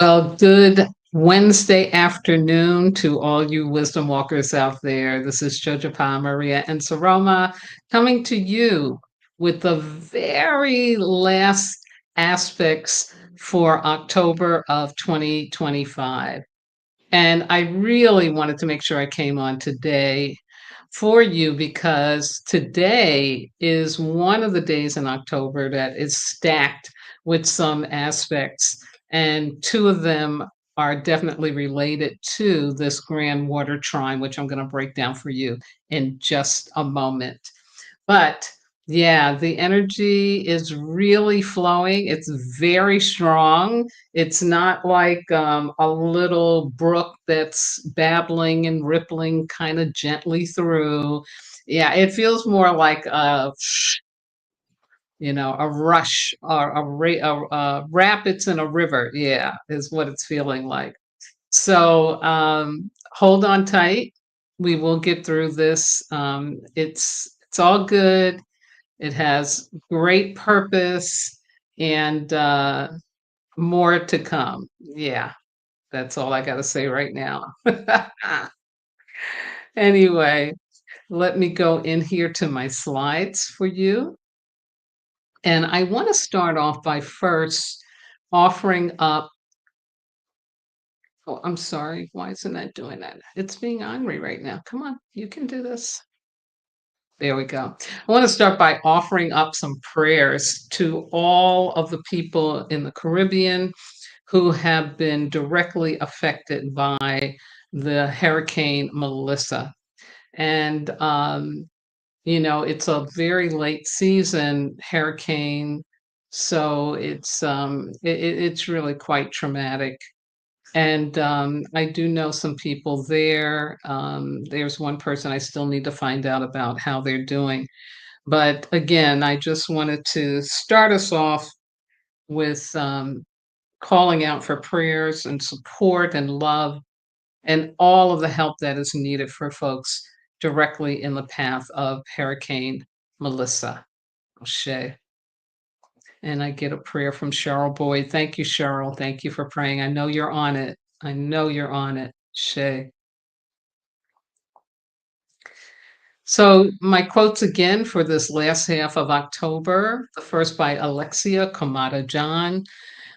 Well, good Wednesday afternoon to all you wisdom walkers out there. This is Jojo Maria and Saroma coming to you with the very last aspects for October of 2025. And I really wanted to make sure I came on today for you because today is one of the days in October that is stacked with some aspects, and two of them are definitely related to this Grand Water Trine, which I'm going to break down for you in just a moment. But yeah, the energy is really flowing. It's very strong. It's not like a little brook that's babbling and rippling kind of gently through. Yeah, it feels more like a rush or rapids in a river. Yeah, is what it's feeling like. So hold on tight. We will get through this. It's all good. It has great purpose and more to come. Yeah, that's all I got to say right now. Anyway, let me go in here to my slides for you. And I want to start off by first offering up. Oh, I'm sorry. Why isn't that doing that? It's being angry right now. Come on, you can do this. There we go. I want to start by offering up some prayers to all of the people in the Caribbean who have been directly affected by the Hurricane Melissa. And, it's a very late season hurricane. So it's really quite traumatic. And I do know some people there. There's one person I still need to find out about how they're doing. But again, I just wanted to start us off with calling out for prayers and support and love and all of the help that is needed for folks directly in the path of Hurricane Melissa. O'Shea. And I get a prayer from Cheryl Boyd. Thank you, Cheryl. Thank you for praying. I know you're on it. I know you're on it, Shay. So my quotes again for this last half of October, the first by Alexia Kamada John,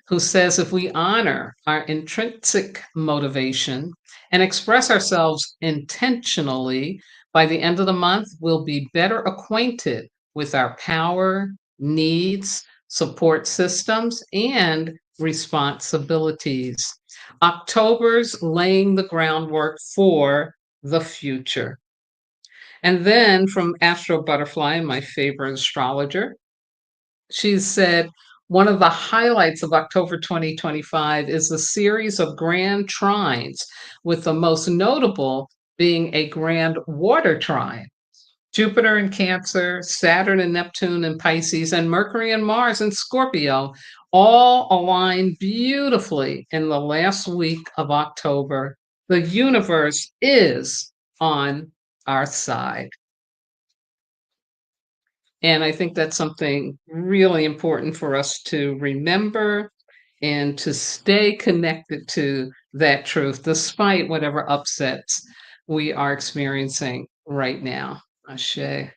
who says if we honor our intrinsic motivation and express ourselves intentionally, by the end of the month, we'll be better acquainted with our power, needs, support systems, and responsibilities. October's laying the groundwork for the future. And then from Astro Butterfly, my favorite astrologer, she said, one of the highlights of October 2025 is the series of grand trines, with the most notable being a grand water trine. Jupiter in Cancer, Saturn and Neptune in Pisces, and Mercury and Mars in Scorpio all align beautifully in the last week of October. The universe is on our side. And I think that's something really important for us to remember and to stay connected to that truth, despite whatever upsets we are experiencing right now. Ashe.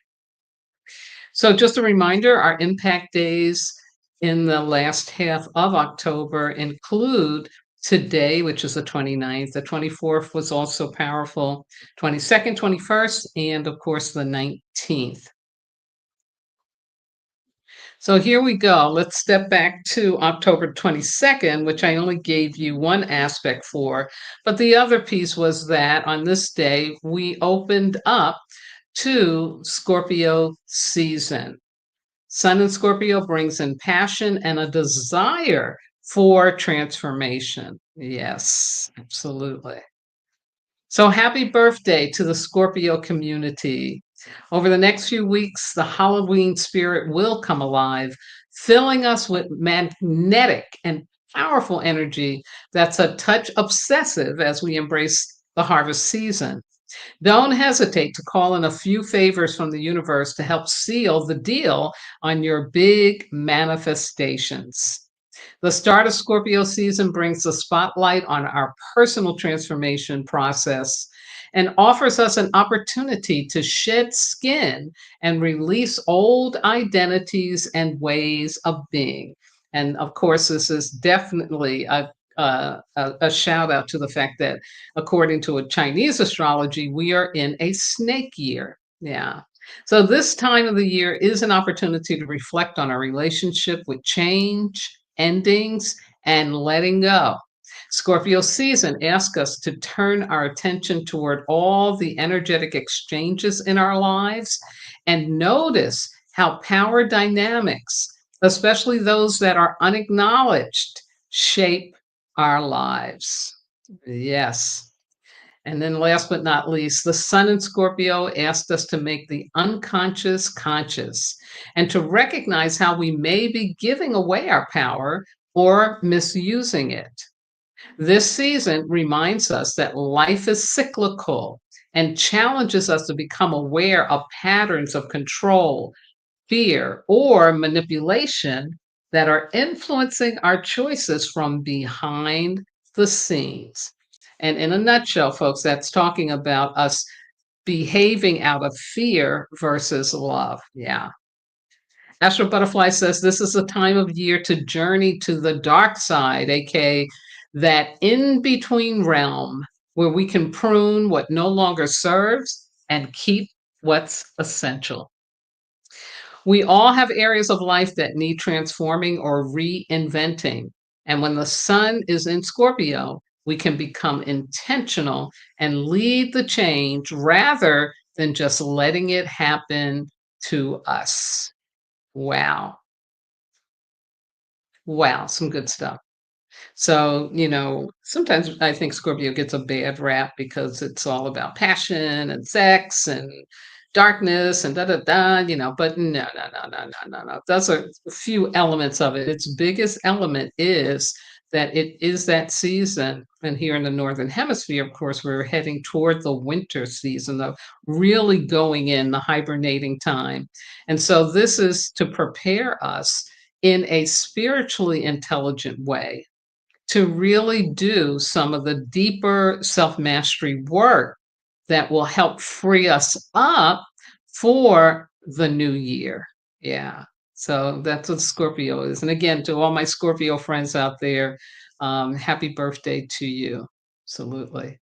So, just a reminder, our impact days in the last half of October include today, which is the 29th. The 24th was also powerful, 22nd, 21st, and of course the 19th. So here we go. Let's step back to October 22nd, which I only gave you one aspect for. But the other piece was that on this day, we opened up to Scorpio season. Sun in Scorpio brings in passion and a desire for transformation. Yes, absolutely. So happy birthday to the Scorpio community. Over the next few weeks, the Halloween spirit will come alive, filling us with magnetic and powerful energy that's a touch obsessive as we embrace the harvest season. Don't hesitate to call in a few favors from the universe to help seal the deal on your big manifestations. The start of Scorpio season brings the spotlight on our personal transformation process and offers us an opportunity to shed skin and release old identities and ways of being. And of course, this is definitely a shout out to the fact that, according to a Chinese astrology, we are in a snake year. Yeah. So, this time of the year is an opportunity to reflect on our relationship with change, endings, and letting go. Scorpio season asks us to turn our attention toward all the energetic exchanges in our lives and notice how power dynamics, especially those that are unacknowledged, shape our lives. Yes. And then last but not least, the sun in Scorpio asked us to make the unconscious conscious and to recognize how we may be giving away our power or misusing it. This season reminds us that life is cyclical and challenges us to become aware of patterns of control, fear, or manipulation that are influencing our choices from behind the scenes. And in a nutshell, folks, that's talking about us behaving out of fear versus love. Yeah. Astro Butterfly says this is a time of year to journey to the dark side, aka that in between realm where we can prune what no longer serves and keep what's essential. We all have areas of life that need transforming or reinventing. And when the sun is in Scorpio, we can become intentional and lead the change rather than just letting it happen to us. Wow. Wow. Some good stuff. So, sometimes I think Scorpio gets a bad rap because it's all about passion and sex and darkness and da da da, but no, no, no, no, no, no, no. Those are a few elements of it. Its biggest element is that it is that season. And here in the Northern Hemisphere, of course, we're heading toward the winter season, of really going in the hibernating time. And so this is to prepare us in a spiritually intelligent way to really do some of the deeper self mastery work that will help free us up for the new year. Yeah. So that's what Scorpio is. And again, to all my Scorpio friends out there, happy birthday to you. Absolutely.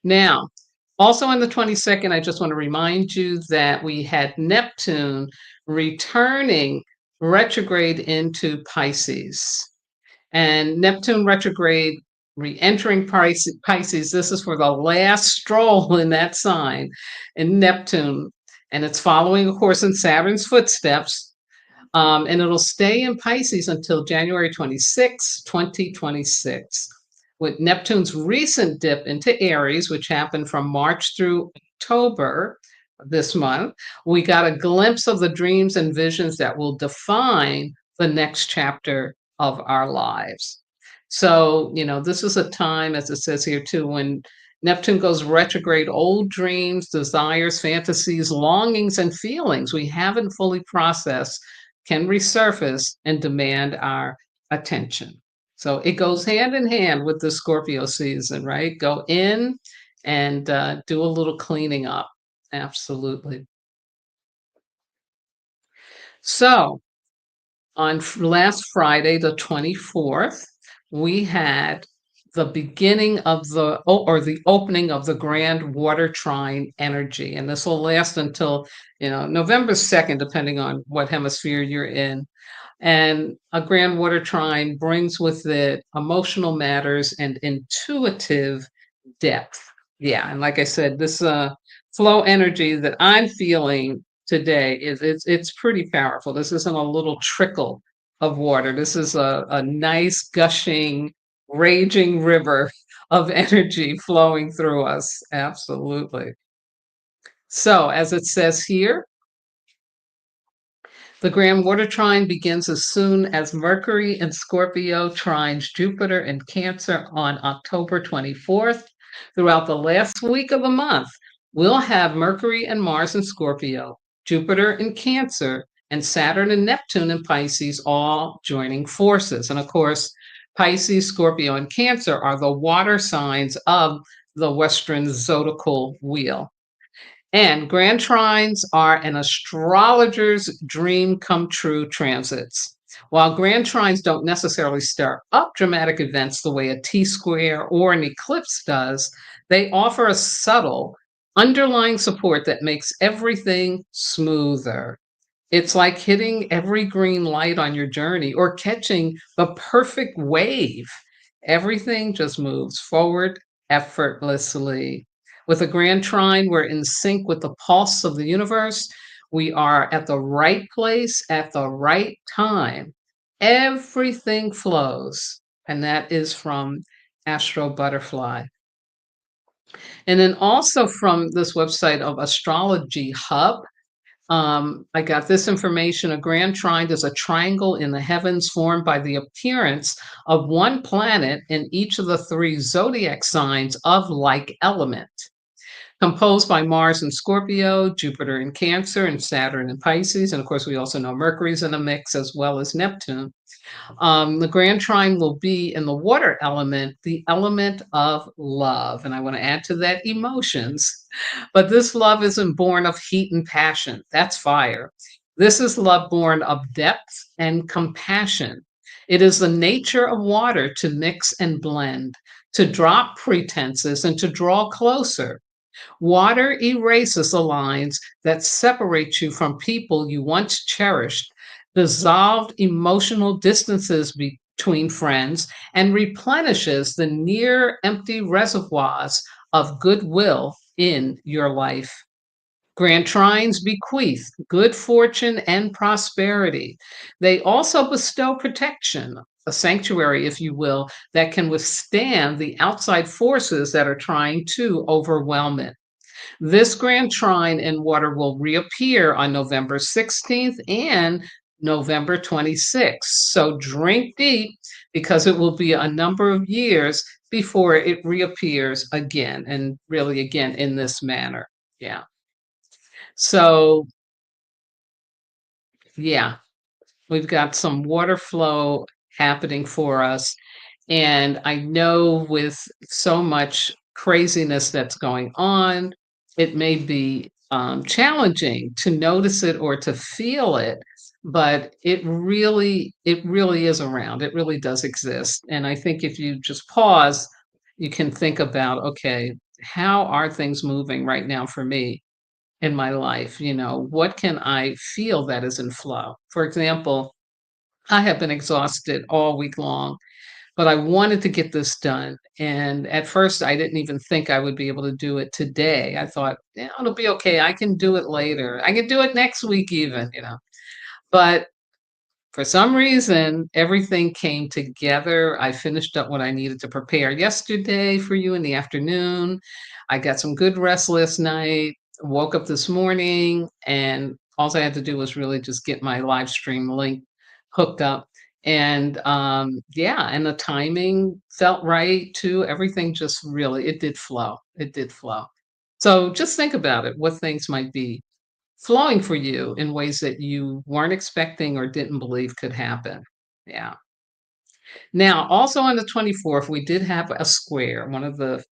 Now, also on the 22nd, I just want to remind you that we had Neptune returning retrograde into Pisces. And Neptune retrograde re-entering Pisces. This is for the last stroll in that sign in Neptune. And it's following, of course, in Saturn's footsteps. And it'll stay in Pisces until January 26, 2026. With Neptune's recent dip into Aries, which happened from March through October this month, we got a glimpse of the dreams and visions that will define the next chapter of our lives. So, this is a time, as it says here too, when Neptune goes retrograde, old dreams, desires, fantasies, longings, and feelings we haven't fully processed can resurface and demand our attention. So it goes hand in hand with the Scorpio season, right? Go in and do a little cleaning up. Absolutely. So, on last Friday, the 24th, we had the beginning of the opening of the Grand Water Trine energy. And this will last until, November 2nd, depending on what hemisphere you're in. And a Grand Water Trine brings with it emotional matters and intuitive depth. Yeah, and like I said, this flow energy that I'm feeling today it's pretty powerful. This isn't a little trickle of water. This is a nice gushing, raging river of energy flowing through us. Absolutely. So, as it says here, the Grand Water Trine begins as soon as Mercury in Scorpio trines Jupiter in Cancer on October 24th. Throughout the last week of the month, we'll have Mercury and Mars in Scorpio, Jupiter in Cancer, and Saturn and Neptune in Pisces all joining forces. And of course, Pisces, Scorpio, and Cancer are the water signs of the Western zodiacal wheel. And grand trines are an astrologer's dream come true transits. While grand trines don't necessarily stir up dramatic events the way a T square or an eclipse does, they offer a subtle underlying support that makes everything smoother. It's like hitting every green light on your journey or catching the perfect wave. Everything just moves forward effortlessly. With a grand trine, we're in sync with the pulse of the universe. We are at the right place at the right time. Everything flows. And that is from Astro Butterfly. And then also from this website of Astrology Hub, I got this information. A grand trine is a triangle in the heavens formed by the appearance of one planet in each of the three zodiac signs of like element, composed by Mars in Scorpio, Jupiter in Cancer, and Saturn in Pisces. And of course, we also know Mercury's in the mix as well as Neptune. The grand trine will be in the water element, the element of love. And I want to add to that emotions. But this love isn't born of heat and passion. That's fire. This is love born of depth and compassion. It is the nature of water to mix and blend, to drop pretenses and to draw closer. Water erases the lines that separate you from people you once cherished, dissolved emotional distances between friends, and replenishes the near empty reservoirs of goodwill in your life. Grand trines bequeath good fortune and prosperity. They also bestow protection, a sanctuary, if you will, that can withstand the outside forces that are trying to overwhelm it. This grand trine in water will reappear on November 16th and November 26th. So drink deep because it will be a number of years before it reappears again, and really again in this manner. Yeah. So, yeah, we've got some water flow happening for us. And I know with so much craziness that's going on, it may be challenging to notice it or to feel it, but it really is around. It really does exist. And I think if you just pause, you can think about, okay, how are things moving right now for me in my life? What can I feel that is in flow? For example, I have been exhausted all week long, but I wanted to get this done. And at first, I didn't even think I would be able to do it today. I thought, yeah, it'll be okay. I can do it later. I can do it next week, even. But for some reason, everything came together. I finished up what I needed to prepare yesterday for you in the afternoon. I got some good rest last night, woke up this morning, and all I had to do was really just get my live stream link hooked up. And yeah, and the timing felt right too. Everything just really, it did flow. It did flow. So just think about it, what things might be flowing for you in ways that you weren't expecting or didn't believe could happen. Yeah. Now, also on the 24th, we did have a square, one of the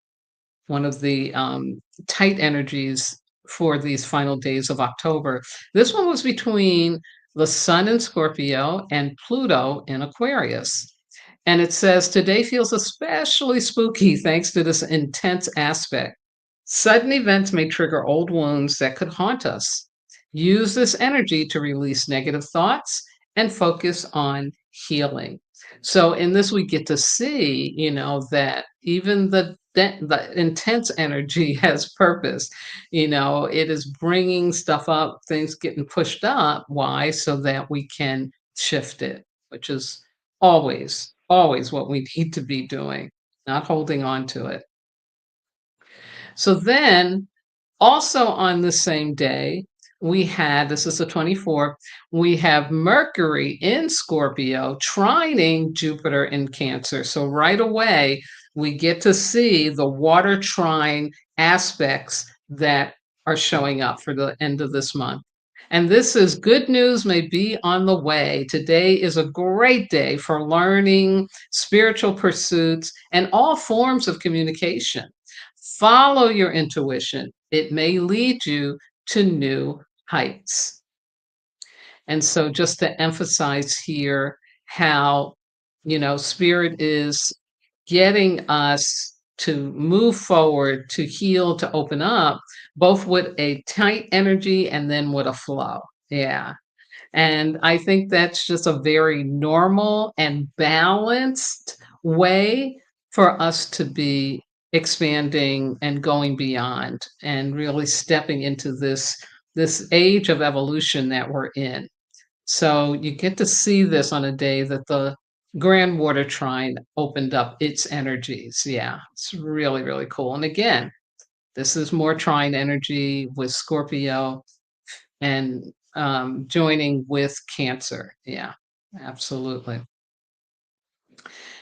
tight energies for these final days of October. This one was between the Sun in Scorpio and Pluto in Aquarius. And it says today feels especially spooky thanks to this intense aspect. Sudden events may trigger old wounds that could haunt us. Use this energy to release negative thoughts and focus on healing. So in this, we get to see, that even the intense energy has purpose. It is bringing stuff up, things getting pushed up. Why? So that we can shift it, which is always what we need to be doing, not holding on to it. So then, also on the same day, this is the 24th, we have Mercury in Scorpio trining Jupiter in Cancer. So right away, we get to see the water trine aspects that are showing up for the end of this month. And this is good news may be on the way. Today is a great day for learning, spiritual pursuits, and all forms of communication. Follow your intuition, it may lead you to new heights. And so, just to emphasize here how, spirit is getting us to move forward, to heal, to open up, both with a tight energy and then with a flow. Yeah. And I think that's just a very normal and balanced way for us to be expanding and going beyond and really stepping into this age of evolution that we're in. So you get to see this on a day that the Grand Water Trine opened up its energies. Yeah, it's really, really cool. And again, this is more trine energy with Scorpio and joining with Cancer. Yeah, absolutely.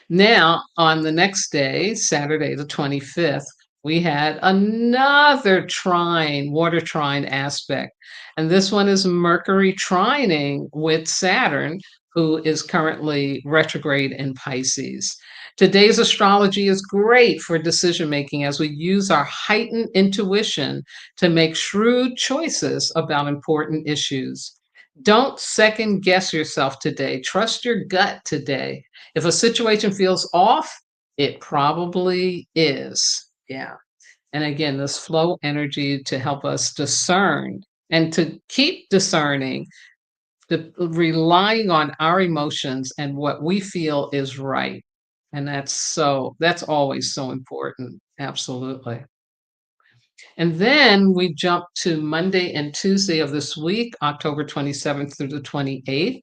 Now, on the next day, Saturday the 25th, we had another trine, water trine aspect. And this one is Mercury trining with Saturn, who is currently retrograde in Pisces. Today's astrology is great for decision making as we use our heightened intuition to make shrewd choices about important issues. Don't second guess yourself today. Trust your gut today. If a situation feels off, it probably is. Yeah. And again, this flow energy to help us discern and to keep discerning, relying on our emotions and what we feel is right. And that's always so important. Absolutely. And then we jump to Monday and Tuesday of this week, October 27th through the 28th.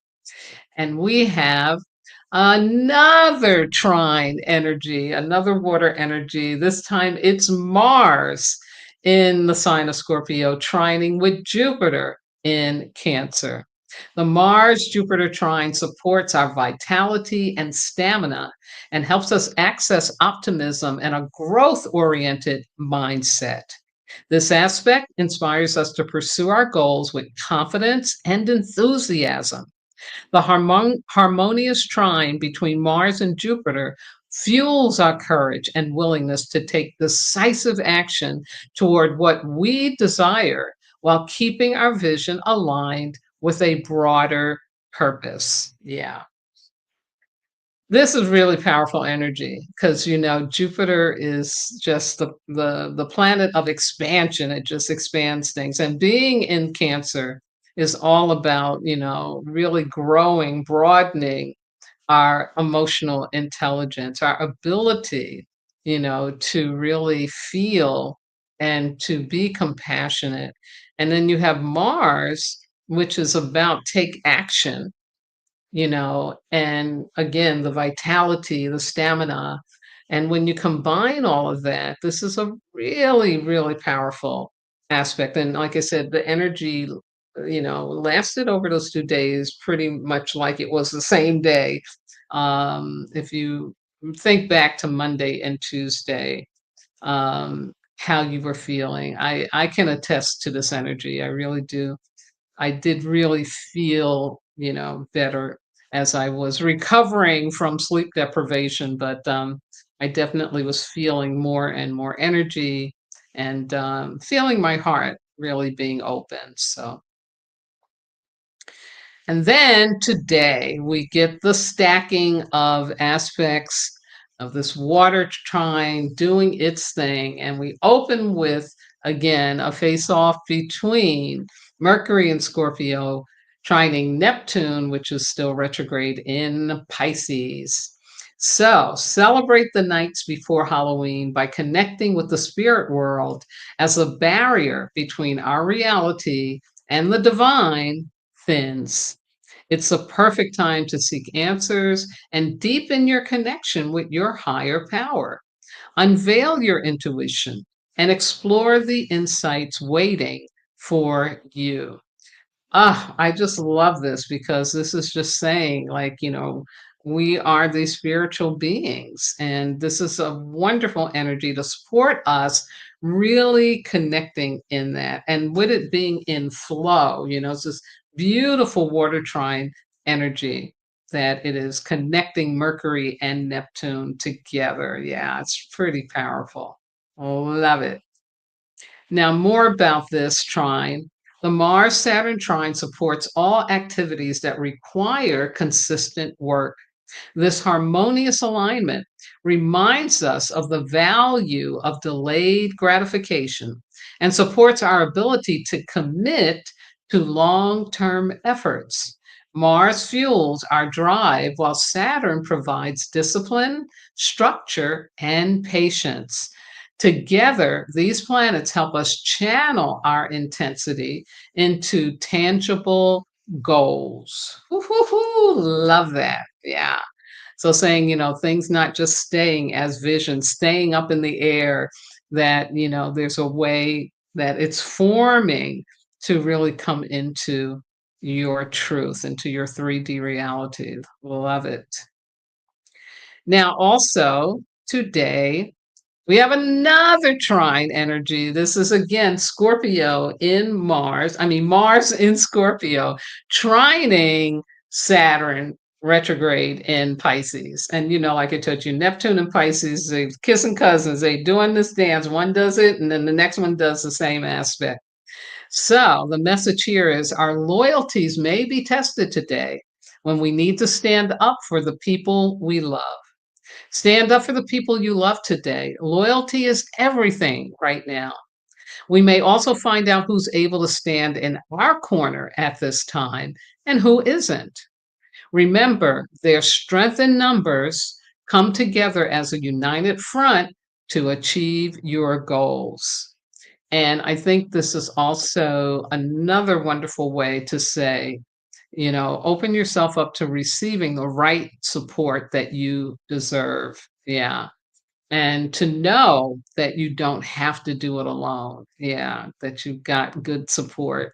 And we have another trine energy, another water energy. This time it's Mars in the sign of Scorpio, trining with Jupiter in Cancer. The Mars Jupiter trine supports our vitality and stamina and helps us access optimism and a growth oriented mindset. This aspect inspires us to pursue our goals with confidence and enthusiasm. The harmonious trine between Mars and Jupiter fuels our courage and willingness to take decisive action toward what we desire while keeping our vision aligned with a broader purpose. Yeah. This is really powerful energy because Jupiter is just the planet of expansion. It just expands things. And being in Cancer is all about, really growing, broadening our emotional intelligence, our ability, to really feel and to be compassionate. And then you have Mars, which is about take action, and again, the vitality, the stamina. And when you combine all of that, this is a really, really powerful aspect. And like I said, the energy, lasted over those 2 days pretty much like it was the same day. If you think back to Monday and Tuesday, how you were feeling, I can attest to this energy. I really do. I did really feel, better as I was recovering from sleep deprivation, but I definitely was feeling more and more energy and feeling my heart really being open. So, and then today we get the stacking of aspects of this water trine doing its thing. And we open with, again, a face off between Mercury and Scorpio trining Neptune, which is still retrograde in Pisces. So celebrate the nights before Halloween by connecting with the spirit world as a barrier between our reality and the divine thins. It's a perfect time to seek answers and deepen your connection with your higher power. Unveil your intuition and explore the insights waiting for you. I just love this because this is just saying, like, we are these spiritual beings, and this is a wonderful energy to support us really connecting in that. And with it being in flow, it's this beautiful water trine energy that it is connecting Mercury and Neptune together. Yeah, it's pretty powerful. Love it. Now, more about this trine. The Mars Saturn trine supports all activities that require consistent work. This harmonious alignment reminds us of the value of delayed gratification and supports our ability to commit to long term efforts. Mars fuels our drive while Saturn provides discipline, structure, and patience. Together, these planets help us channel our intensity into tangible goals. Woo-hoo-hoo, love that. Yeah. So saying, things not just staying as vision, staying up in the air, that, there's a way that it's forming to really come into your truth, into your 3D reality. Love it. Now, also today, we have another trine energy. This is again Scorpio in Mars. I mean, Mars in Scorpio, trining Saturn retrograde in Pisces. And like I told you, Neptune and Pisces, they kissing cousins. They doing this dance. One does it, and then the next one does the same aspect. So the message here is our loyalties may be tested today when we need to stand up for the people we love. Stand up for the people you love today. Loyalty is everything right now. We may also find out who's able to stand in our corner at this time and who isn't. Remember, their strength in numbers come together as a united front to achieve your goals. And I think this is also another wonderful way to say, open yourself up to receiving the right support that you deserve. Yeah. And to know that you don't have to do it alone. Yeah. That you've got good support.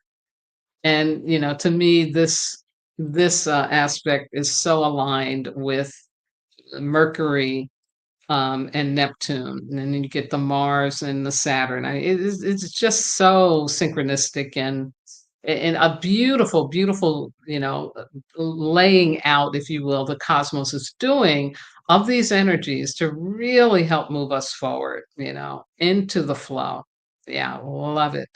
And, to me, this aspect is so aligned with Mercury and Neptune, and then you get the Mars and the Saturn. It's just so synchronistic and a beautiful, beautiful, laying out, if you will, the cosmos is doing of these energies to really help move us forward, into the flow. Yeah, love it.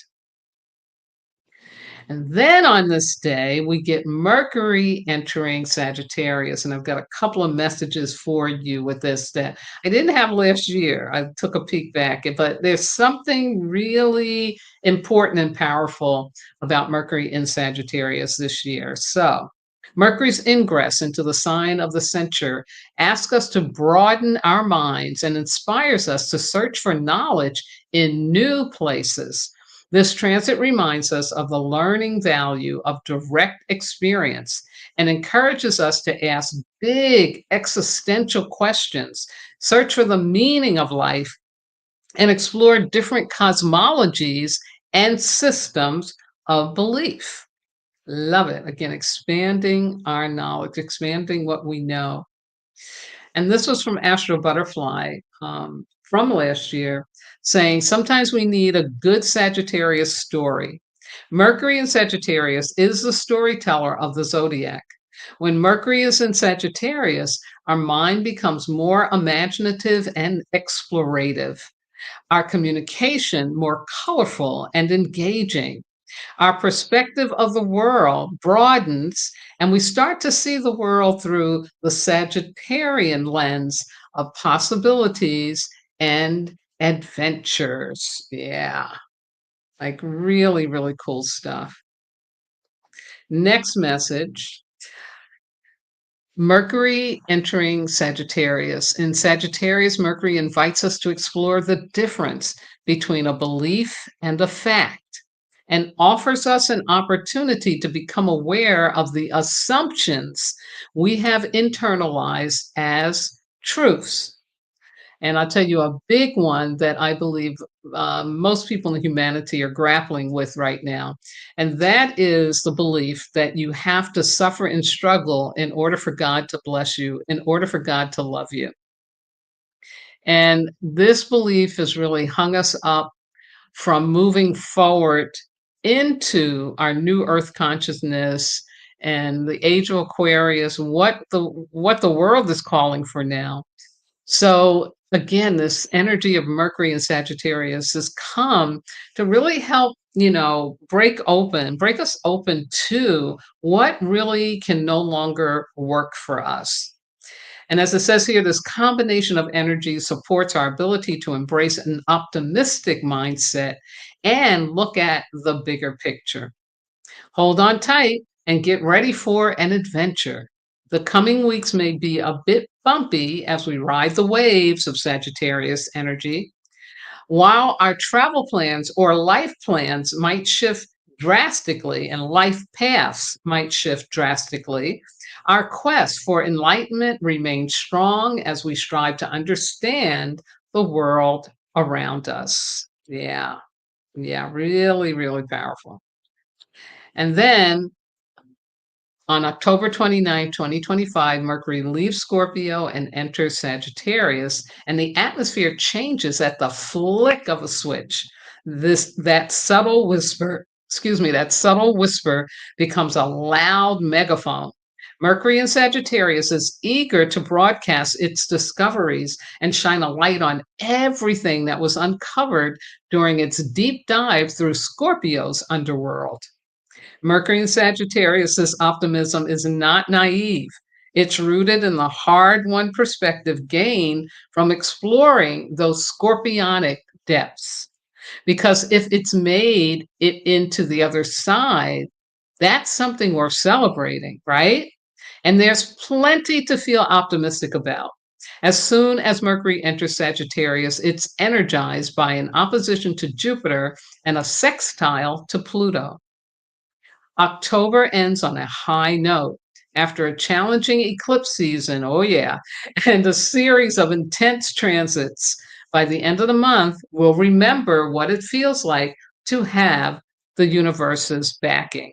And then on this day, we get Mercury entering Sagittarius. And I've got a couple of messages for you with this that I didn't have last year. I took a peek back, but there's something really important and powerful about Mercury in Sagittarius this year. So, Mercury's ingress into the sign of the Centaur asks us to broaden our minds and inspires us to search for knowledge in new places. This transit reminds us of the learning value of direct experience and encourages us to ask big existential questions, search for the meaning of life, and explore different cosmologies and systems of belief. Love it. Again, expanding our knowledge, expanding what we know. And this was from Astro Butterfly from last year, saying sometimes we need a good Sagittarius story. Mercury in Sagittarius is the storyteller of the zodiac. When Mercury is in Sagittarius, our mind becomes more imaginative and explorative, our communication more colorful and engaging. Our perspective of the world broadens, and we start to see the world through the Sagittarian lens of possibilities and adventures. Yeah, like really, really cool stuff. Next message. Mercury entering Sagittarius. In Sagittarius, Mercury invites us to explore the difference between a belief and a fact and offers us an opportunity to become aware of the assumptions we have internalized as truths. And I'll tell you a big one that I believe most people in humanity are grappling with right now. And that is the belief that you have to suffer and struggle in order for God to bless you, in order for God to love you. And this belief has really hung us up from moving forward into our new earth consciousness and the age of Aquarius, what the world is calling for now. So again, this energy of Mercury and Sagittarius has come to really help, break us open to what really can no longer work for us. And as it says here, this combination of energy supports our ability to embrace an optimistic mindset and look at the bigger picture. Hold on tight and get ready for an adventure. The coming weeks may be a bit bumpy as we ride the waves of Sagittarius energy, while our travel plans or life plans might shift drastically and life paths might shift drastically. Our quest for enlightenment remains strong as we strive to understand the world around us. Yeah, yeah, really, really powerful. And then on October 29, 2025, Mercury leaves Scorpio and enters Sagittarius, and the atmosphere changes at the flick of a switch. That subtle whisper becomes a loud megaphone. Mercury in Sagittarius is eager to broadcast its discoveries and shine a light on everything that was uncovered during its deep dive through Scorpio's underworld. Mercury in Sagittarius's optimism is not naive. It's rooted in the hard-won perspective gained from exploring those scorpionic depths. Because if it's made it into the other side, that's something worth celebrating, right? And there's plenty to feel optimistic about. As soon as Mercury enters Sagittarius, it's energized by an opposition to Jupiter and a sextile to Pluto. October ends on a high note after a challenging eclipse season, oh yeah, and a series of intense transits. By the end of the month, we'll remember what it feels like to have the universe's backing.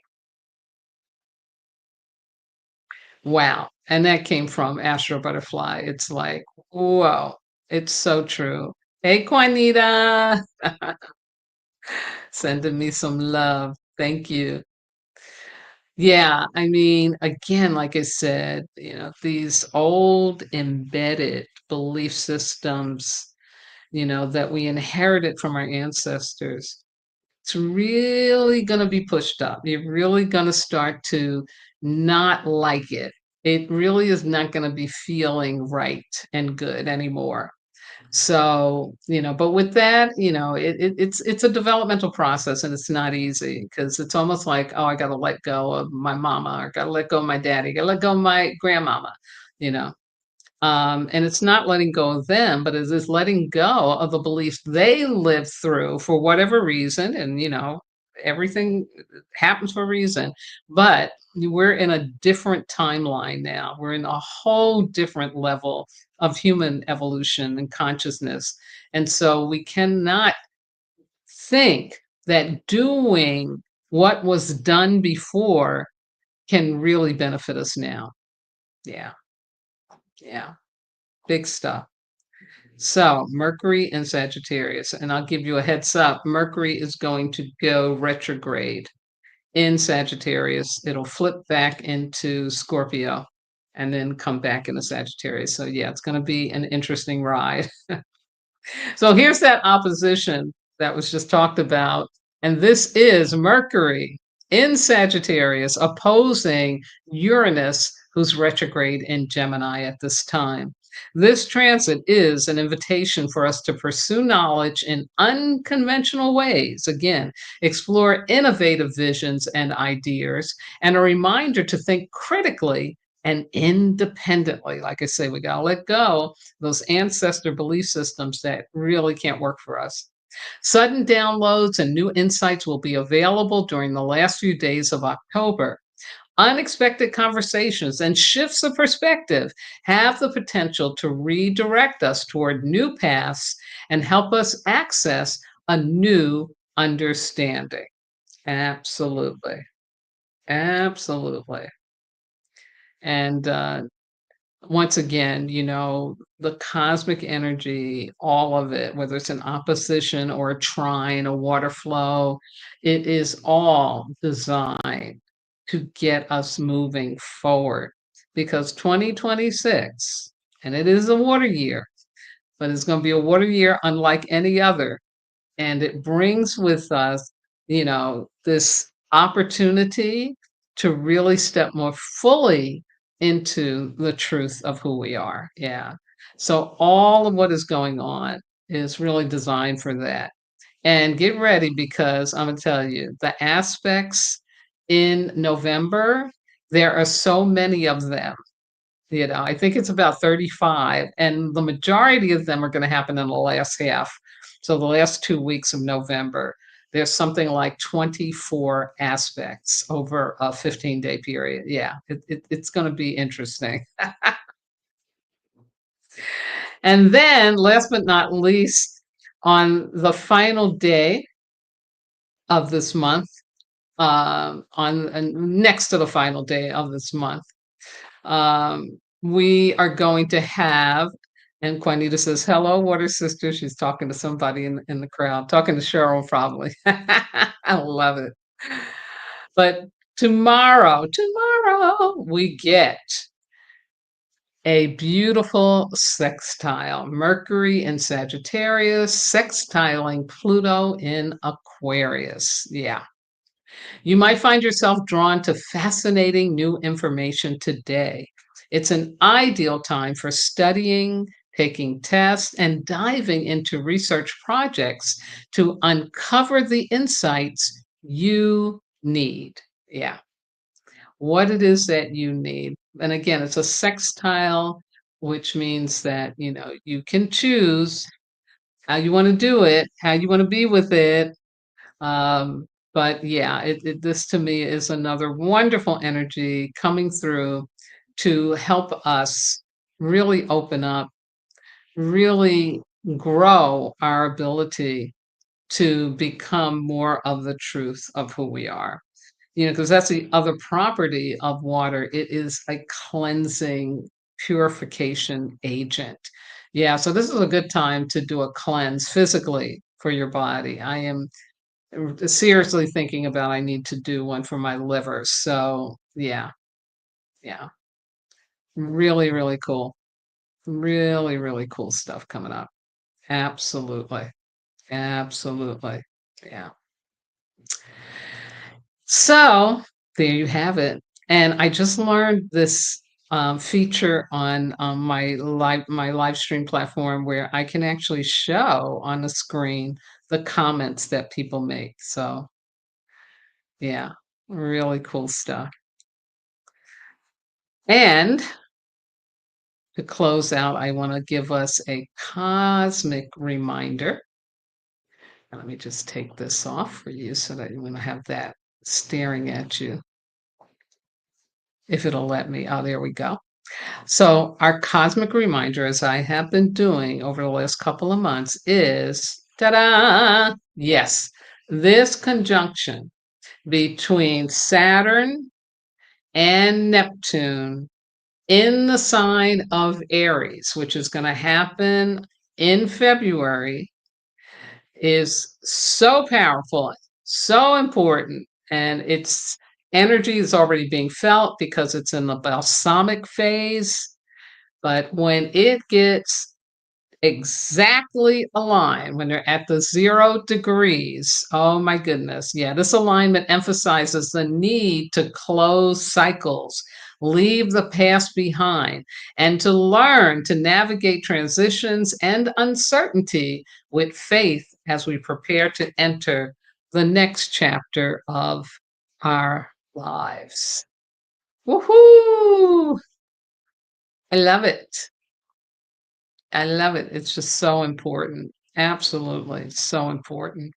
Wow. And that came from Astro Butterfly. It's like, whoa, it's so true. Hey, Juanita, sending me some love. Thank you. Yeah, I mean, again, like I said, these old embedded belief systems, that we inherited from our ancestors, it's really going to be pushed up. You're really going to start to not like it. It really is not going to be feeling right and good anymore. So, but with that, it's a developmental process and it's not easy because it's almost like, oh, I got to let go of my mama or got to let go of my daddy, got to let go of my grandmama, you know. And it's not letting go of them, but it is letting go of the beliefs they lived through for whatever reason. And, everything happens for a reason. But we're in a different timeline now. We're in a whole different level of human evolution and consciousness. And so we cannot think that doing what was done before can really benefit us now. Yeah. Yeah. Big stuff. So, Mercury in Sagittarius, and I'll give you a heads up. Mercury is going to go retrograde in Sagittarius. It'll flip back into Scorpio and then come back into Sagittarius. So, yeah, it's going to be an interesting ride. So, here's that opposition that was just talked about. And this is Mercury in Sagittarius opposing Uranus, who's retrograde in Gemini at this time. This transit is an invitation for us to pursue knowledge in unconventional ways. Again, explore innovative visions and ideas, and a reminder to think critically and independently. Like I say, we got to let go those ancestor belief systems that really can't work for us. Sudden downloads and new insights will be available during the last few days of October. Unexpected conversations and shifts of perspective have the potential to redirect us toward new paths and help us access a new understanding. Absolutely. Absolutely. And once again, the cosmic energy, all of it, whether it's an opposition or a trine, a water flow, it is all designed to get us moving forward. Because 2026, and it is a water year, but it's going to be a water year unlike any other, and it brings with us, this opportunity to really step more fully into the truth of who we are. Yeah. So all of what is going on is really designed for that. And get ready because I'm going to tell you the aspects in November, there are so many of them. I think it's about 35, and the majority of them are gonna happen in the last half. So the last 2 weeks of November, there's something like 24 aspects over a 15-day period. Yeah, it's gonna be interesting. And then last but not least, on the final day of this month, on next to the final day of this month, we are going to have, and Juanita says, "Hello, water sister." She's talking to somebody in the crowd, talking to Cheryl probably. I love it. But tomorrow we get a beautiful sextile. Mercury in Sagittarius, sextiling Pluto in Aquarius. Yeah. You might find yourself drawn to fascinating new information today. It's an ideal time for studying, taking tests, and diving into research projects to uncover the insights you need. Yeah, what it is that you need. And again, it's a sextile, which means that, you can choose how you want to do it, how you want to be with it, but yeah, this to me is another wonderful energy coming through to help us really open up, really grow our ability to become more of the truth of who we are. Because that's the other property of water. It is a cleansing, purification agent. Yeah, so this is a good time to do a cleanse physically for your body. I am seriously thinking about I need to do one for my liver. So yeah, yeah, really, really cool. Really, really cool stuff coming up. Absolutely. Absolutely. Yeah. So there you have it. And I just learned this feature on my live stream platform where I can actually show on the screen the comments that people make. So yeah, really cool stuff. And to close out, I want to give us a cosmic reminder. And let me just take this off for you so that you want to have that staring at you, if it'll let me. Oh, there we go. So, our cosmic reminder, as I have been doing over the last couple of months, is ta da! Yes, this conjunction between Saturn and Neptune in the sign of Aries, which is going to happen in February, is so powerful, so important, and its energy is already being felt because it's in the balsamic phase. But when it gets exactly aligned, when they're at the 0 degrees, oh my goodness. Yeah, this alignment emphasizes the need to close cycles, leave the past behind, and to learn to navigate transitions and uncertainty with faith as we prepare to enter the next chapter of our lives. Woohoo! I love it. I love it. It's just so important. Absolutely, so important.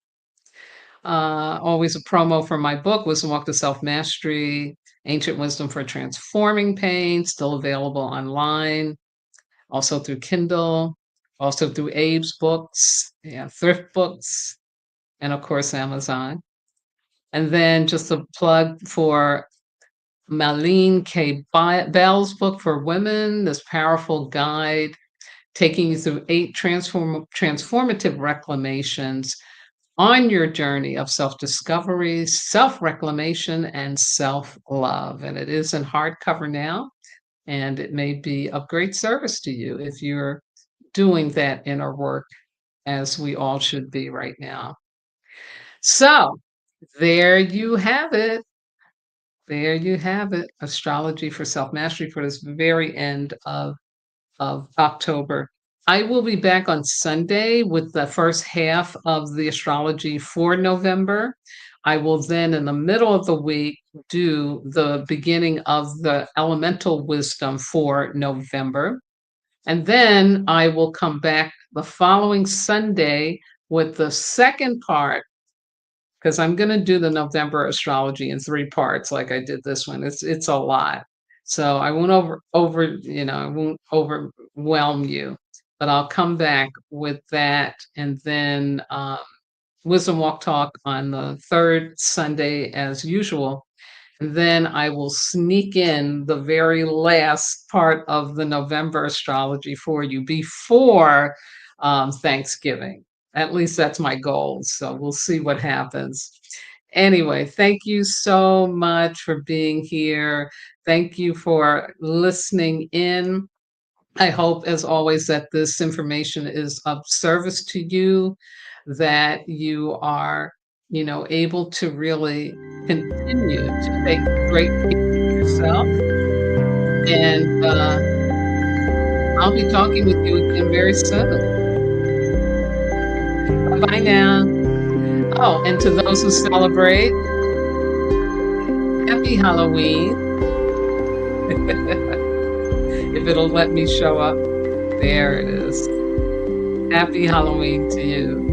Always a promo for my book, Wisdom Walk to Self Mastery. Ancient Wisdom for Transforming Pain, still available online, also through Kindle, also through Abe's books, yeah, thrift books, and of course, Amazon. And then just a plug for Malene K. Bell's book for women, this powerful guide taking you through 8 transformative reclamations on your journey of self-discovery, self-reclamation, and self-love. And it is in hardcover now, and it may be of great service to you if you're doing that inner work as we all should be right now. So there you have it. There you have it. Astrology for self-mastery for this very end of October. I will be back on Sunday with the first half of the astrology for November. I will then, in the middle of the week, do the beginning of the elemental wisdom for November. And then I will come back the following Sunday with the second part, because I'm going to do the November astrology in 3 parts like I did this one. It's a lot. So I won't I won't overwhelm you, but I'll come back with that, and then Wisdom Walk Talk on the 3rd Sunday as usual. And then I will sneak in the very last part of the November astrology for you before Thanksgiving. At least that's my goal. So we'll see what happens. Anyway, thank you so much for being here. Thank you for listening in. I hope, as always, that this information is of service to you, that you are, able to really continue to take great care of yourself. And I'll be talking with you again very soon. Bye now. Oh, and to those who celebrate, happy Halloween. If it'll let me show up, there it is. Happy Halloween to you.